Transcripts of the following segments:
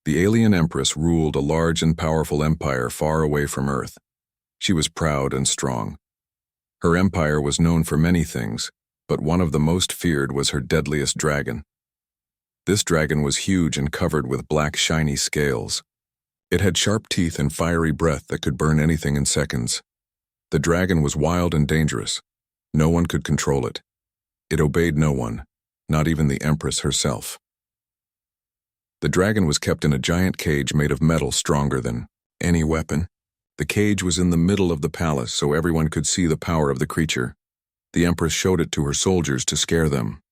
The alien Empress ruled a large and powerful empire far away from Earth. She was proud and strong. Her empire was known for many things, but one of the most feared was her deadliest dragon. This dragon was huge and covered with black shiny scales. It had sharp teeth and fiery breath that could burn anything in seconds. The dragon was wild and dangerous. No one could control it. It obeyed no one, not even the Empress herself. The dragon was kept in a giant cage made of metal stronger than any weapon. The cage was in the middle of the palace so everyone could see the power of the creature. The Empress showed it to her soldiers to scare them.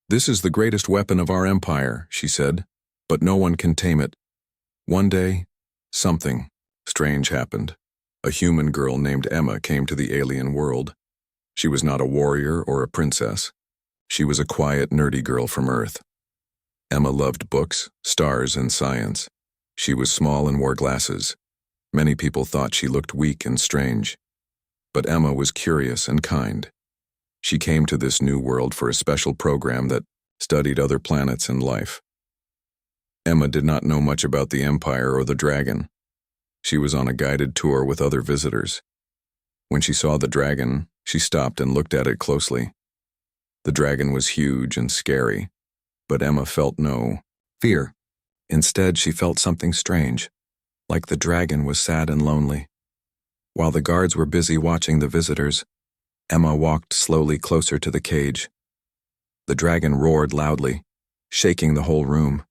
"This is the greatest weapon of our empire," she said, "but no one can tame it." One day, something strange happened. A human girl named Emma came to the alien world. She was not a warrior or a princess. She was a quiet, nerdy girl from Earth. Emma loved books, stars, and science. She was small and wore glasses. Many people thought she looked weak and strange. But Emma was curious and kind. She came to this new world for a special program that studied other planets and life. Emma did not know much about the Empire or the dragon. She was on a guided tour with other visitors. When she saw the dragon, she stopped and looked at it closely. The dragon was huge and scary, but Emma felt no fear. Instead, she felt something strange, like the dragon was sad and lonely. While the guards were busy watching the visitors, Emma walked slowly closer to the cage. The dragon roared loudly, shaking the whole room.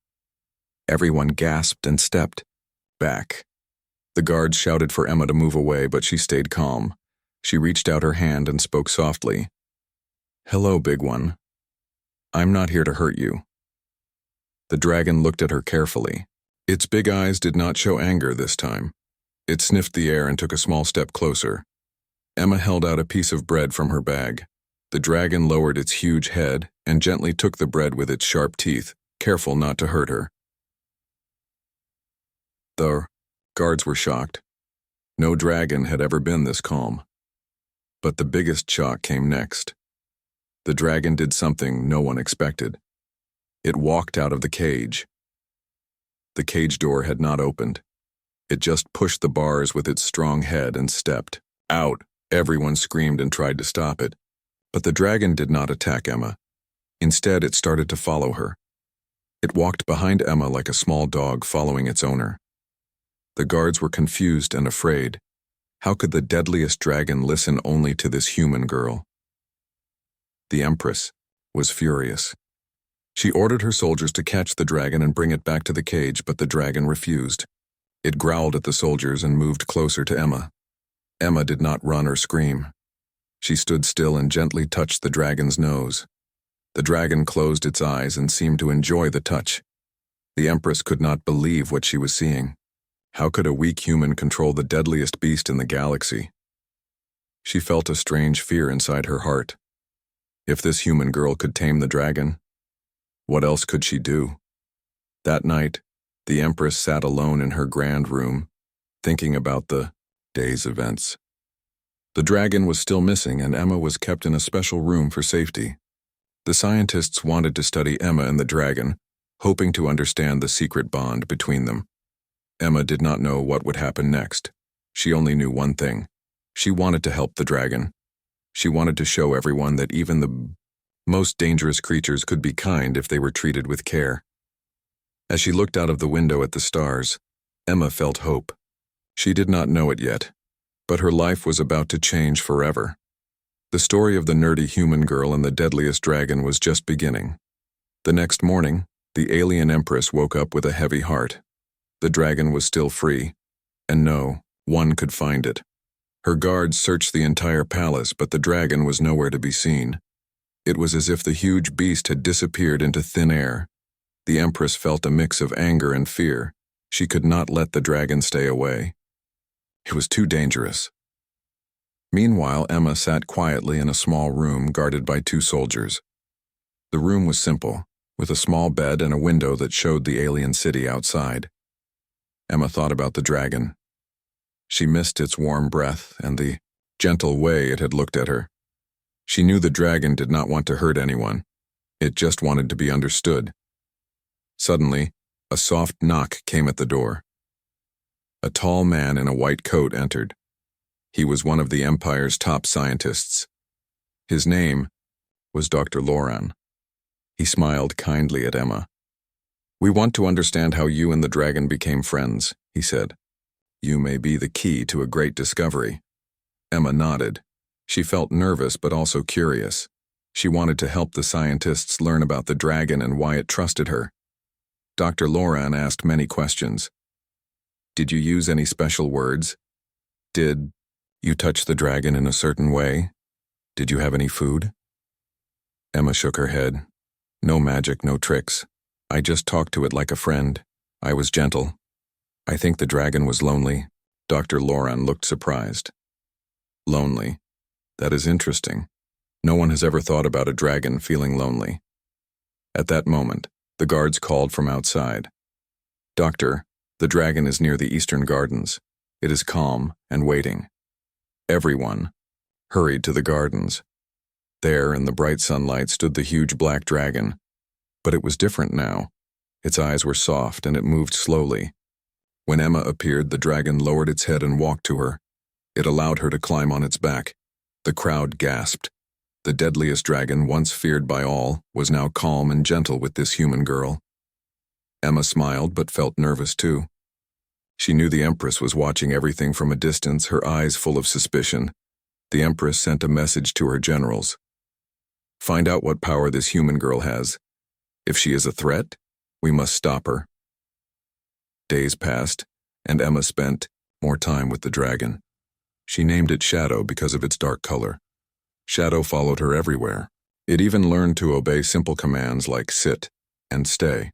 Everyone gasped and stepped back. The guards shouted for Emma to move away, but she stayed calm. She reached out her hand and spoke softly. "Hello, big one. I'm not here to hurt you." The dragon looked at her carefully. Its big eyes did not show anger this time. It sniffed the air and took a small step closer. Emma held out a piece of bread from her bag. The dragon lowered its huge head and gently took the bread with its sharp teeth, careful not to hurt her. The guards were shocked. No dragon had ever been this calm. But the biggest shock came next. The dragon did something no one expected. It walked out of the cage. The cage door had not opened. It just pushed the bars with its strong head and stepped out. Everyone screamed and tried to stop it. But the dragon did not attack Emma. Instead, it started to follow her. It walked behind Emma like a small dog following its owner. The guards were confused and afraid. How could the deadliest dragon listen only to this human girl? The Empress was furious. She ordered her soldiers to catch the dragon and bring it back to the cage, but the dragon refused. It growled at the soldiers and moved closer to Emma. Emma did not run or scream. She stood still and gently touched the dragon's nose. The dragon closed its eyes and seemed to enjoy the touch. The Empress could not believe what she was seeing. How could a weak human control the deadliest beast in the galaxy? She felt a strange fear inside her heart. If this human girl could tame the dragon, what else could she do? That night, the Empress sat alone in her grand room, thinking about the day's events. The dragon was still missing, and Emma was kept in a special room for safety. The scientists wanted to study Emma and the dragon, hoping to understand the secret bond between them. Emma did not know what would happen next. She only knew one thing. She wanted to help the dragon. She wanted to show everyone that even the most dangerous creatures could be kind if they were treated with care. As she looked out of the window at the stars, Emma felt hope. She did not know it yet, but her life was about to change forever. The story of the nerdy human girl and the deadliest dragon was just beginning. The next morning, the alien Empress woke up with a heavy heart. The dragon was still free, and no one could find it. Her guards searched the entire palace, but the dragon was nowhere to be seen. It was as if the huge beast had disappeared into thin air. The Empress felt a mix of anger and fear. She could not let the dragon stay away. It was too dangerous. Meanwhile, Emma sat quietly in a small room guarded by 2 soldiers. The room was simple, with a small bed and a window that showed the alien city outside. Emma thought about the dragon. She missed its warm breath and the gentle way it had looked at her. She knew the dragon did not want to hurt anyone. It just wanted to be understood. Suddenly, A soft knock came at the door. A tall man in a white coat entered. He was one of the Empire's top scientists. His name was Dr. Loran. He smiled kindly at Emma. "We want to understand how you and the dragon became friends," he said. "You may be the key to a great discovery." Emma nodded. She felt nervous but also curious. She wanted to help the scientists learn about the dragon and why it trusted her. Dr. Loran asked many questions. "Did you use any special words? Did you touch the dragon in a certain way? Did you have any food?" Emma shook her head. "No magic, no tricks. I just talked to it like a friend. I was gentle. I think the dragon was lonely." Dr. Loran looked surprised. "Lonely? That is interesting. No one has ever thought about a dragon feeling lonely." At that moment, the guards called from outside. "Doctor, the dragon is near the eastern gardens. It is calm and waiting." Everyone hurried to the gardens. There, in the bright sunlight, stood the huge black dragon. But it was different now. Its eyes were soft and it moved slowly. When Emma appeared, the dragon lowered its head and walked to her. It allowed her to climb on its back. The crowd gasped. The deadliest dragon, once feared by all, was now calm and gentle with this human girl. Emma smiled but felt nervous too. She knew the Empress was watching everything from a distance, her eyes full of suspicion. The Empress sent a message to her generals. "Find out what power this human girl has. If she is a threat, we must stop her." Days passed, and Emma spent more time with the dragon. She named it Shadow because of its dark color. Shadow followed her everywhere. It even learned to obey simple commands like sit and stay.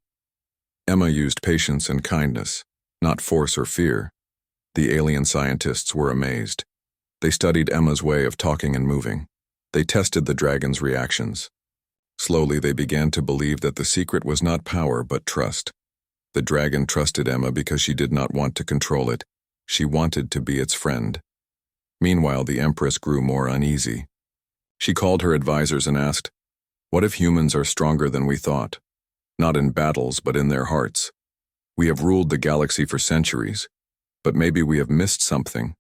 Emma used patience and kindness, not force or fear. The alien scientists were amazed. They studied Emma's way of talking and moving. They tested the dragon's reactions. Slowly they began to believe that the secret was not power but trust. The dragon trusted Emma because she did not want to control it. She wanted to be its friend. Meanwhile, the Empress grew more uneasy. She called her advisors and asked, "What if humans are stronger than we thought? Not in battles, but in their hearts. We have ruled the galaxy for centuries, but maybe we have missed something."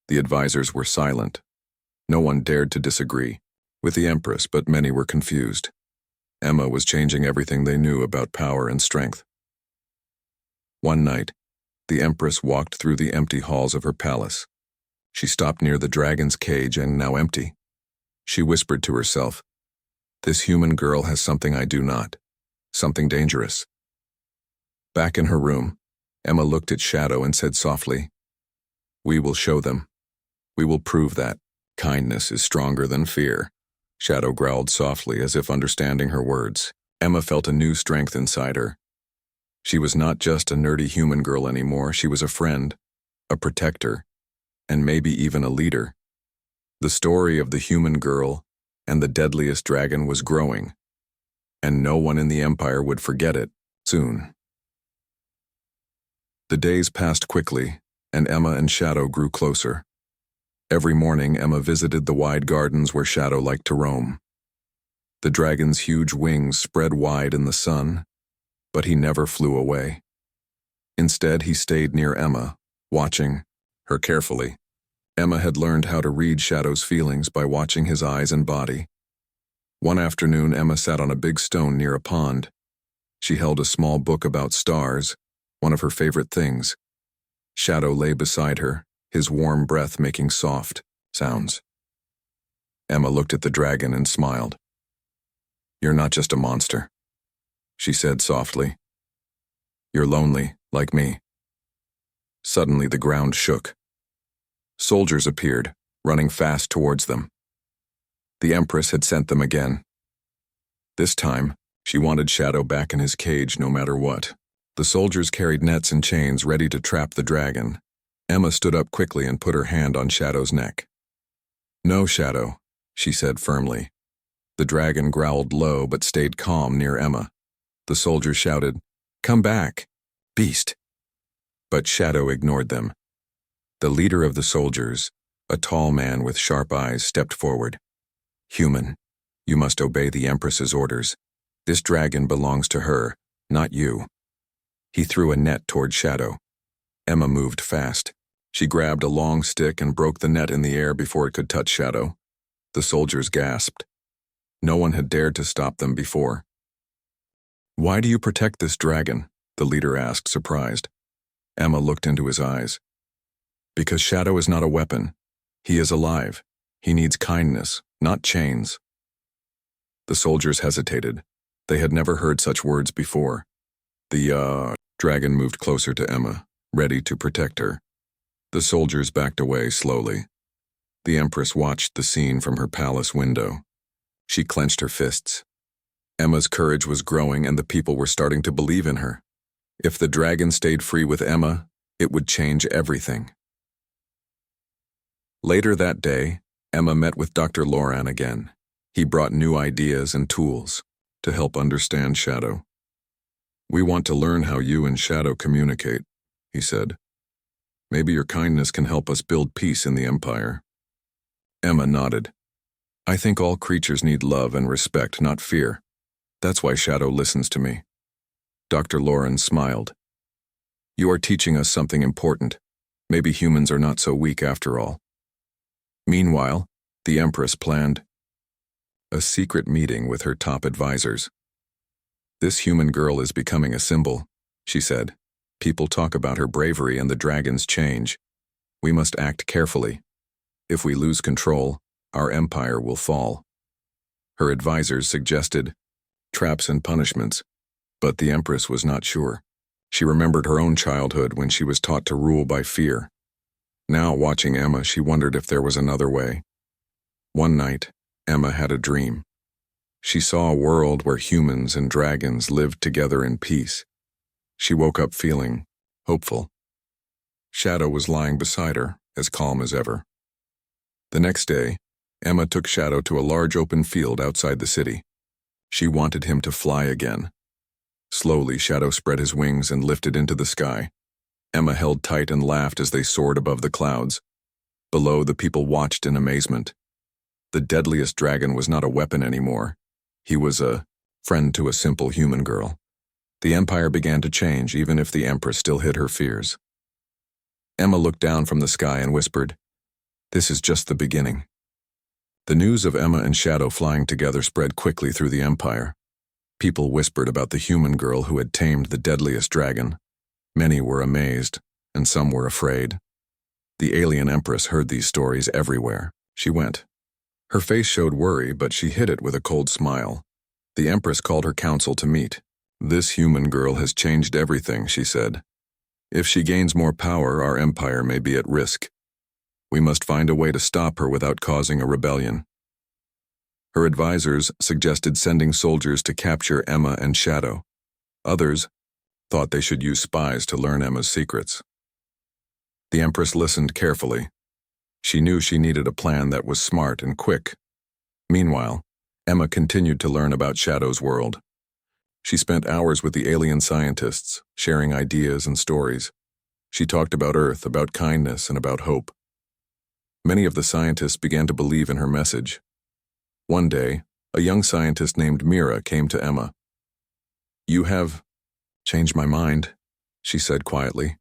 The advisors were silent. No one dared to disagree with the Empress, but many were confused. Emma was changing everything they knew about power and strength. One night, the Empress walked through the empty halls of her palace. She stopped near the dragon's cage, and now empty. She whispered to herself, "This human girl has something I do not, something dangerous." Back in her room, Emma looked at Shadow and said softly, "We will show them. We will prove that kindness is stronger than fear." Shadow growled softly as if understanding her words. Emma felt a new strength inside her. She was not just a nerdy human girl anymore, she was a friend, a protector, and maybe even a leader. The story of the human girl and the deadliest dragon was growing, and no one in the Empire would forget it soon. The days passed quickly, and Emma and Shadow grew closer. Every morning, Emma visited the wide gardens where Shadow liked to roam. The dragon's huge wings spread wide in the sun, but he never flew away. Instead, he stayed near Emma, watching her carefully. Emma had learned how to read Shadow's feelings by watching his eyes and body. One afternoon, Emma sat on a big stone near a pond. She held a small book about stars, one of her favorite things. Shadow lay beside her, his warm breath making soft sounds. Emma looked at the dragon and smiled. "You're not just a monster," she said softly. "You're lonely, like me." Suddenly the ground shook. Soldiers appeared, running fast towards them. The Empress had sent them again. This time, she wanted Shadow back in his cage no matter what. The soldiers carried nets and chains ready to trap the dragon. Emma stood up quickly and put her hand on Shadow's neck. "No, Shadow," she said firmly. The dragon growled low but stayed calm near Emma. The soldiers shouted, "Come back, beast!" But Shadow ignored them. The leader of the soldiers, a tall man with sharp eyes, stepped forward. "Human, you must obey the Empress's orders. This dragon belongs to her, not you." He threw a net toward Shadow. Emma moved fast. She grabbed a long stick and broke the net in the air before it could touch Shadow. The soldiers gasped. No one had dared to stop them before. "Why do you protect this dragon?" the leader asked, surprised. Emma looked into his eyes. "Because Shadow is not a weapon. He is alive. He needs kindness, not chains." The soldiers hesitated. They had never heard such words before. The dragon moved closer to Emma, ready to protect her. The soldiers backed away slowly. The Empress watched the scene from her palace window. She clenched her fists. Emma's courage was growing and the people were starting to believe in her. If the dragon stayed free with Emma, it would change everything. Later that day, Emma met with Dr. Loran again. He brought new ideas and tools to help understand Shadow. "We want to learn how you and Shadow communicate," he said. "Maybe your kindness can help us build peace in the Empire." Emma nodded. "I think all creatures need love and respect, not fear. That's why Shadow listens to me." Dr. Loran smiled. "You are teaching us something important. Maybe humans are not so weak after all." Meanwhile, the Empress planned a secret meeting with her top advisors. "This human girl is becoming a symbol," she said. "People talk about her bravery and the dragon's change. We must act carefully. If we lose control, our empire will fall." Her advisors suggested traps and punishments, but the Empress was not sure. She remembered her own childhood when she was taught to rule by fear. Now, watching Emma, she wondered if there was another way. One night, Emma had a dream. She saw a world where humans and dragons lived together in peace. She woke up feeling hopeful. Shadow was lying beside her, as calm as ever. The next day, Emma took Shadow to a large open field outside the city. She wanted him to fly again. Slowly, Shadow spread his wings and lifted into the sky. Emma held tight and laughed as they soared above the clouds. Below, the people watched in amazement. The deadliest dragon was not a weapon anymore. He was a friend to a simple human girl. The empire began to change, even if the Empress still hid her fears. Emma looked down from the sky and whispered, "This is just the beginning." The news of Emma and Shadow flying together spread quickly through the empire. People whispered about the human girl who had tamed the deadliest dragon. Many were amazed, and some were afraid. The alien Empress heard these stories everywhere. She went. Her face showed worry, but she hid it with a cold smile. The Empress called her council to meet. "This human girl has changed everything," she said. "If she gains more power, our empire may be at risk. We must find a way to stop her without causing a rebellion." Her advisors suggested sending soldiers to capture Emma and Shadow. Others thought they should use spies to learn Emma's secrets. The Empress listened carefully. She knew she needed a plan that was smart and quick. Meanwhile, Emma continued to learn about Shadow's world. She spent hours with the alien scientists, sharing ideas and stories. She talked about Earth, about kindness, and about hope. Many of the scientists began to believe in her message. One day, a young scientist named Mira came to Emma. "You have changed my mind," she said quietly.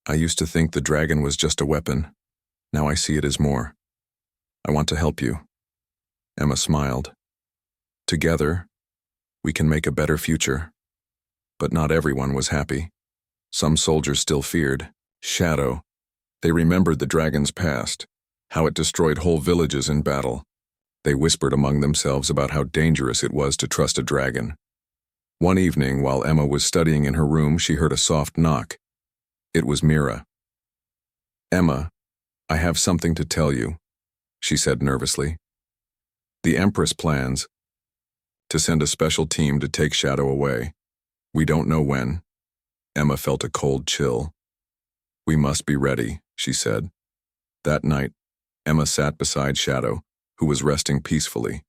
"I used to think the dragon was just a weapon. Now I see it as more. I want to help you." Emma smiled. "Together, we can make a better future." But not everyone was happy. Some soldiers still feared Shadow. They remembered the dragon's past, how it destroyed whole villages in battle. They whispered among themselves about how dangerous it was to trust a dragon. One evening, while Emma was studying in her room, she heard a soft knock. It was Mira. "Emma, I have something to tell you," she said nervously. "The Empress plans to send a special team to take Shadow away. We don't know when." Emma felt a cold chill. "We must be ready," she said. That night, Emma sat beside Shadow, who was resting peacefully.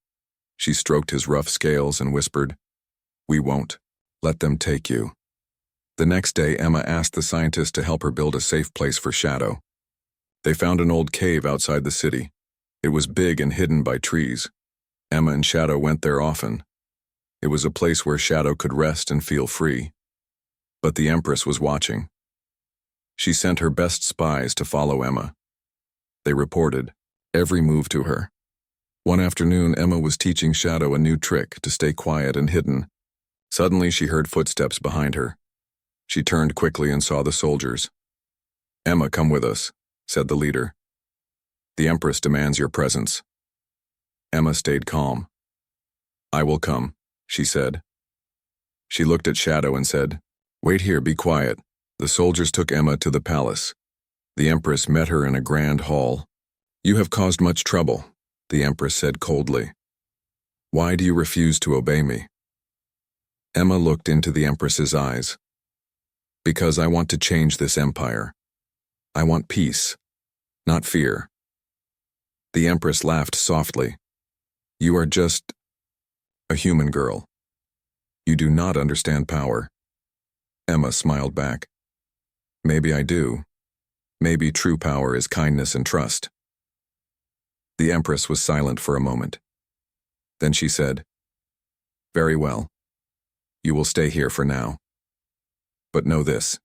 She stroked his rough scales and whispered, "We won't let them take you." The next day, Emma asked the scientists to help her build a safe place for Shadow. They found an old cave outside the city. It was big and hidden by trees. Emma and Shadow went there often. It was a place where Shadow could rest and feel free. But the Empress was watching. She sent her best spies to follow Emma. They reported every move to her. One afternoon, Emma was teaching Shadow a new trick to stay quiet and hidden. Suddenly, she heard footsteps behind her. She turned quickly and saw the soldiers. "Emma, come with us," said the leader. "The Empress demands your presence." Emma stayed calm. "I will come," she said. She looked at Shadow and said, "Wait here, be quiet." The soldiers took Emma to the palace. The Empress met her in a grand hall. "You have caused much trouble," the Empress said coldly. "Why do you refuse to obey me?" Emma looked into the Empress's eyes. "Because I want to change this empire. I want peace, not fear." The Empress laughed softly. "You are just a human girl. You do not understand power." Emma smiled back. "Maybe I do. Maybe true power is kindness and trust." The Empress was silent for a moment. Then she said, "Very well. You will stay here for now. But know this,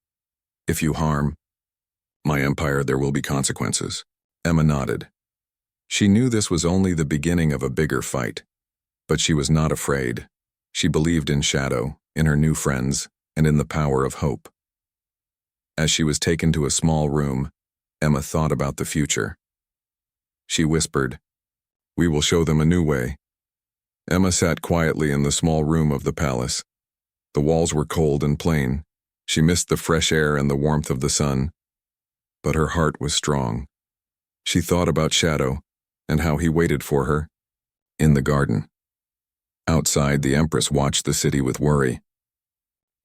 if you harm my empire, there will be consequences." Emma nodded. She knew this was only the beginning of a bigger fight, but she was not afraid. She believed in Shadow, in her new friends, and in the power of hope. As she was taken to a small room, Emma thought about the future. She whispered, "We will show them a new way." Emma sat quietly in the small room of the palace. The walls were cold and plain. She missed the fresh air and the warmth of the sun. But her heart was strong. She thought about Shadow and how he waited for her in the garden. Outside, the Empress watched the city with worry.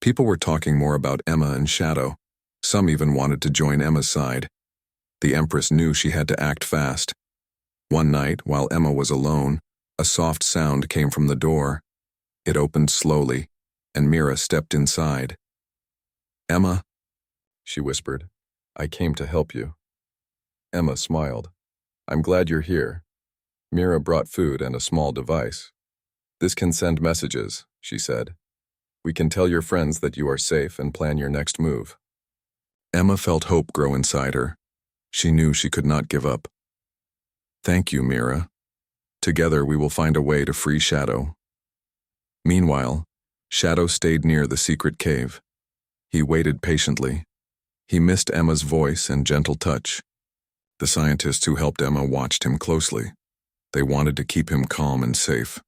People were talking more about Emma and Shadow. Some even wanted to join Emma's side. The Empress knew she had to act fast. One night, while Emma was alone, a soft sound came from the door. It opened slowly, and Mira stepped inside. "Emma," she whispered, "I came to help you." Emma smiled. "I'm glad you're here." Mira brought food and a small device. "This can send messages," she said. "We can tell your friends that you are safe and plan your next move." Emma felt hope grow inside her. She knew she could not give up. "Thank you, Mira. Together we will find a way to free Shadow." Meanwhile, Shadow stayed near the secret cave. He waited patiently. He missed Emma's voice and gentle touch. The scientists who helped Emma watched him closely. They wanted to keep him calm and safe.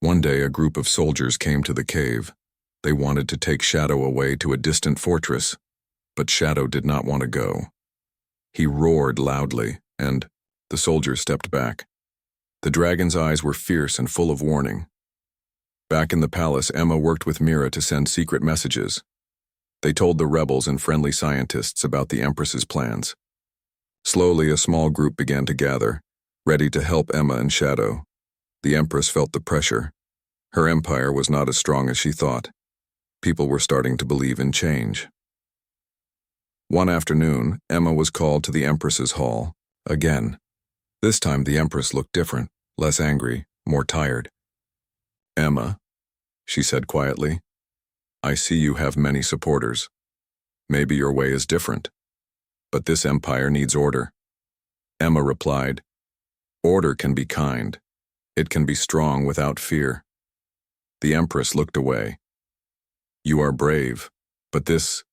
One day, a group of soldiers came to the cave. They wanted to take Shadow away to a distant fortress, but Shadow did not want to go. He roared loudly, and the soldiers stepped back. The dragon's eyes were fierce and full of warning. Back in the palace, Emma worked with Mira to send secret messages. They told the rebels and friendly scientists about the Empress's plans. Slowly, a small group began to gather, ready to help Emma and Shadow. The Empress felt the pressure. Her empire was not as strong as she thought. People were starting to believe in change. One afternoon, Emma was called to the Empress's hall. Again. This time the Empress looked different, less angry, more tired. "Emma," she said quietly, "I see you have many supporters. Maybe your way is different. But this empire needs order." Emma replied, "Order can be kind. It can be strong without fear." The Empress looked away. "You are brave, but this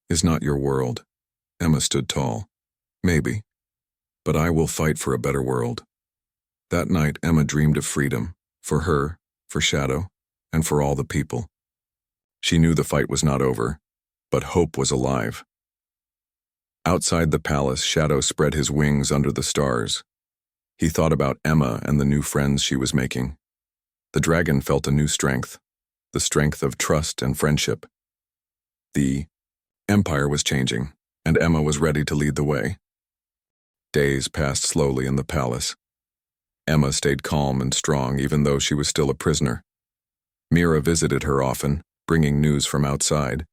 is not your world." Emma stood tall. "Maybe, but I will fight for a better world." That night, Emma dreamed of freedom, for her, for Shadow, and for all the people. She knew the fight was not over, but hope was alive. Outside the palace, Shadow spread his wings under the stars. He thought about Emma and the new friends she was making. The dragon felt a new strength, the strength of trust and friendship. The empire was changing, and Emma was ready to lead the way. Days passed slowly in the palace. Emma stayed calm and strong even though she was still a prisoner. Mira visited her often, bringing news from outside.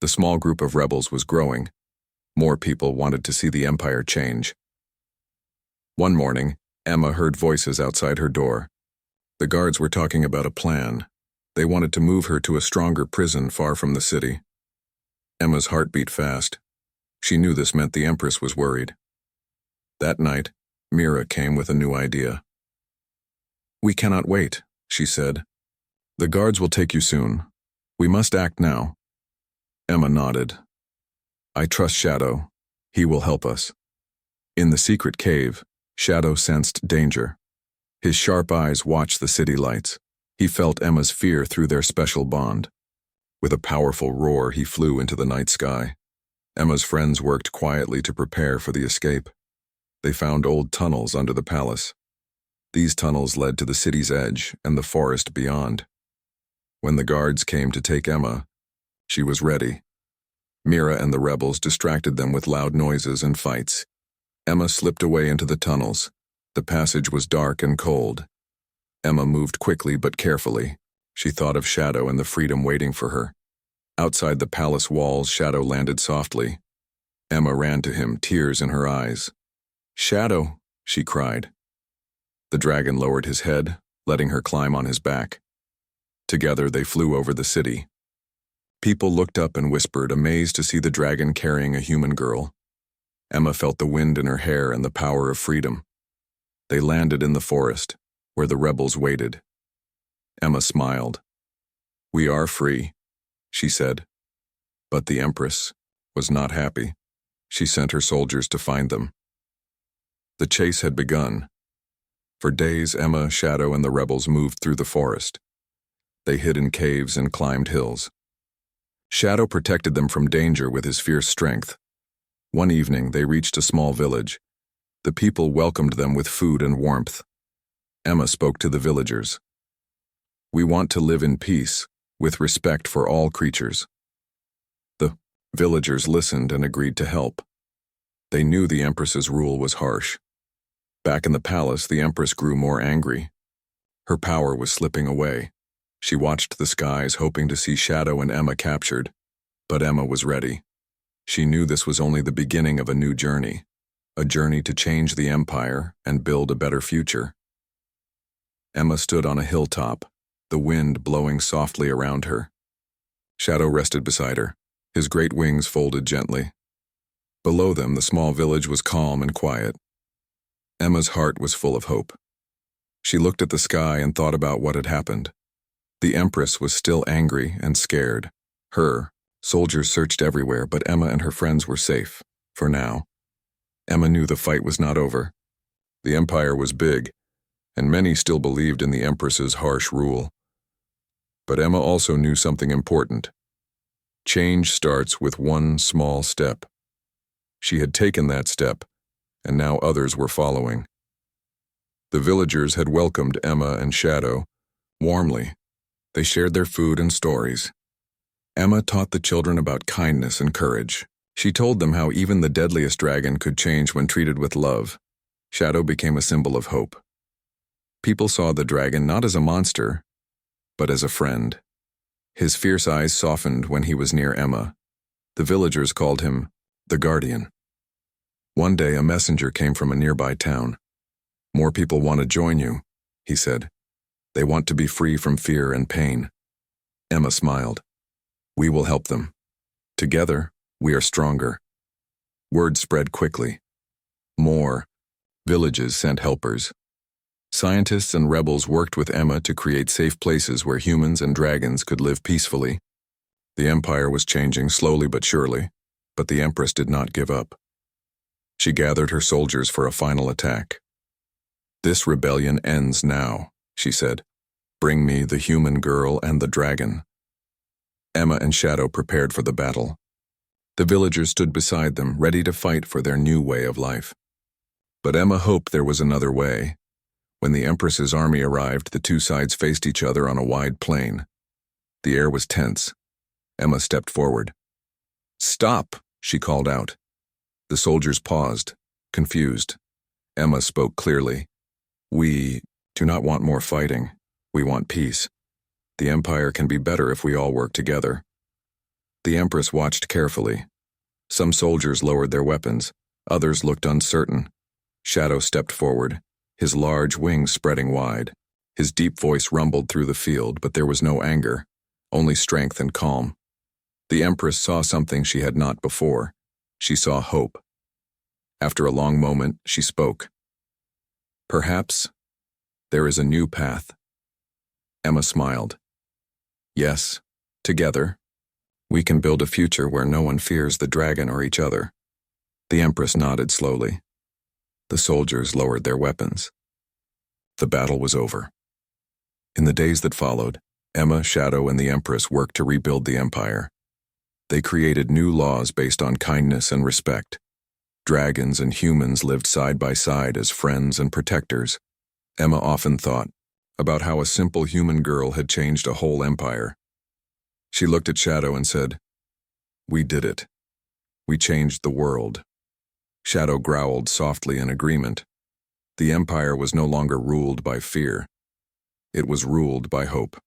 The small group of rebels was growing. More people wanted to see the empire change. One morning, Emma heard voices outside her door. The guards were talking about a plan. They wanted to move her to a stronger prison far from the city. Emma's heart beat fast. She knew this meant the Empress was worried. That night, Mira came with a new idea. "We cannot wait," she said. "The guards will take you soon. We must act now." Emma nodded. "I trust Shadow. He will help us." In the secret cave, Shadow sensed danger. His sharp eyes watched the city lights. He felt Emma's fear through their special bond. With a powerful roar, he flew into the night sky. Emma's friends worked quietly to prepare for the escape. They found old tunnels under the palace. These tunnels led to the city's edge and the forest beyond. When the guards came to take Emma, she was ready. Mira and the rebels distracted them with loud noises and fights. Emma slipped away into the tunnels. The passage was dark and cold. Emma moved quickly but carefully. She thought of Shadow and the freedom waiting for her. Outside the palace walls, Shadow landed softly. Emma ran to him, tears in her eyes. "Shadow," she cried. The dragon lowered his head, letting her climb on his back. Together they flew over the city. People looked up and whispered, amazed to see the dragon carrying a human girl. Emma felt the wind in her hair and the power of freedom. They landed in the forest, where the rebels waited. Emma smiled. "We are free," she said. But the Empress was not happy. She sent her soldiers to find them. The chase had begun. For days, Emma, Shadow, and the rebels moved through the forest. They hid in caves and climbed hills. Shadow protected them from danger with his fierce strength. One evening, they reached a small village. The people welcomed them with food and warmth. Emma spoke to the villagers. "We want to live in peace, with respect for all creatures." The villagers listened and agreed to help. They knew the Empress's rule was harsh. Back in the palace, the Empress grew more angry. Her power was slipping away. She watched the skies, hoping to see Shadow and Emma captured. But Emma was ready. She knew this was only the beginning of a new journey, a journey to change the Empire and build a better future. Emma stood on a hilltop, the wind blowing softly around her. Shadow rested beside her, his great wings folded gently. Below them, the small village was calm and quiet. Emma's heart was full of hope. She looked at the sky and thought about what had happened. The Empress was still angry and scared. Soldiers searched everywhere, but Emma and her friends were safe, for now. Emma knew the fight was not over. The Empire was big, and many still believed in the Empress's harsh rule. But Emma also knew something important. Change starts with one small step. She had taken that step, and now others were following. The villagers had welcomed Emma and Shadow warmly. They shared their food and stories. Emma taught the children about kindness and courage. She told them how even the deadliest dragon could change when treated with love. Shadow became a symbol of hope. People saw the dragon not as a monster, but as a friend. His fierce eyes softened when he was near Emma. The villagers called him the Guardian. One day, a messenger came from a nearby town. "More people want to join you," he said. "They want to be free from fear and pain." Emma smiled. "We will help them. Together, we are stronger." Word spread quickly. More villages sent helpers. Scientists and rebels worked with Emma to create safe places where humans and dragons could live peacefully. The Empire was changing slowly but surely, but the Empress did not give up. She gathered her soldiers for a final attack. "This rebellion ends now," she said. "Bring me the human girl and the dragon." Emma and Shadow prepared for the battle. The villagers stood beside them, ready to fight for their new way of life. But Emma hoped there was another way. When the Empress's army arrived, the two sides faced each other on a wide plain. The air was tense. Emma stepped forward. "Stop!" she called out. The soldiers paused, confused. Emma spoke clearly. "We do not want more fighting. We want peace. The Empire can be better if we all work together." The Empress watched carefully. Some soldiers lowered their weapons. Others looked uncertain. Shadow stepped forward, his large wings spreading wide. His deep voice rumbled through the field, but there was no anger, only strength and calm. The Empress saw something she had not before. She saw hope. After a long moment, she spoke. Perhaps there is a new path. Emma smiled. Yes, together, we can build a future where no one fears the dragon or each other. The Empress nodded slowly. The soldiers lowered their weapons. The battle was over. In the days that followed, Emma, Shadow, and the Empress worked to rebuild the Empire. They created new laws based on kindness and respect. Dragons and humans lived side by side as friends and protectors. Emma often thought about how a simple human girl had changed a whole empire. She looked at Shadow and said, "We did it. We changed the world." Shadow growled softly in agreement. The Empire was no longer ruled by fear. It was ruled by hope.